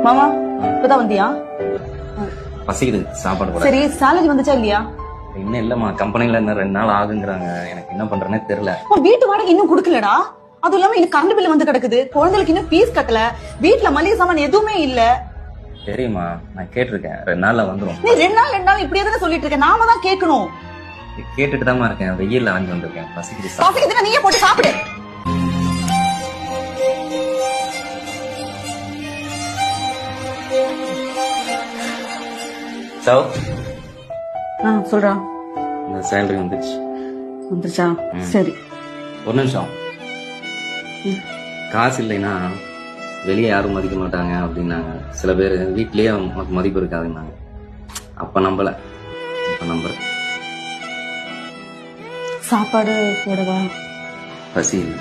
மாமா இப்பதான் வந்தியா? பசிக்குது, சாப்பாடு கூட. சரி, சேலரி வந்துச்சா இல்லையா? இன்னும் இல்லம்மா, கம்பெனில இன்னும் 2 நாள் ஆகுங்கிறாங்க. எனக்கு என்ன பண்றேன்னே தெரியல. வீட்டு வாடகை இன்னும் குடுக்கலடா. அதுவும் இல்லாம இன்னும் கரண்ட் பில் வந்து கிடக்குது. குழந்தைகளுக்கு இன்னும் ஃபீஸ் கட்டல. வீட்டுல மளிகை சாமான் எதுவுமே இல்ல. தெரியுமா, நான் கேட்டிருக்கேன், 2 நாள்ல வந்துரும். நீ 2 நாள் இப்படியே தானே சொல்லிட்டு இருக்க. நாம தான் கேட்கணும். கேட்டுட்டு தான் இருக்கேன். வெயில்ல வாங்கி வந்திருக்கேன். பசிக்குது. பசிக்குதுன்னா நீயே போட்டு சாப்பிடு. சாவ் சொல்றா. இந்த சேலரி வந்துருச்சா? சரி, ஒரு நிமிஷம். காசு இல்லைன்னா வெளியே யாரும் மதிக்க மாட்டாங்க அப்படின்னாங்க. சில பேர் வீட்லயே உனக்கு மதிப்பு இருக்காதுன்னாங்க. அப்ப நம்பல, இப்ப நம்புறேன். சாப்பாடு போடவா? பசி இல்லை.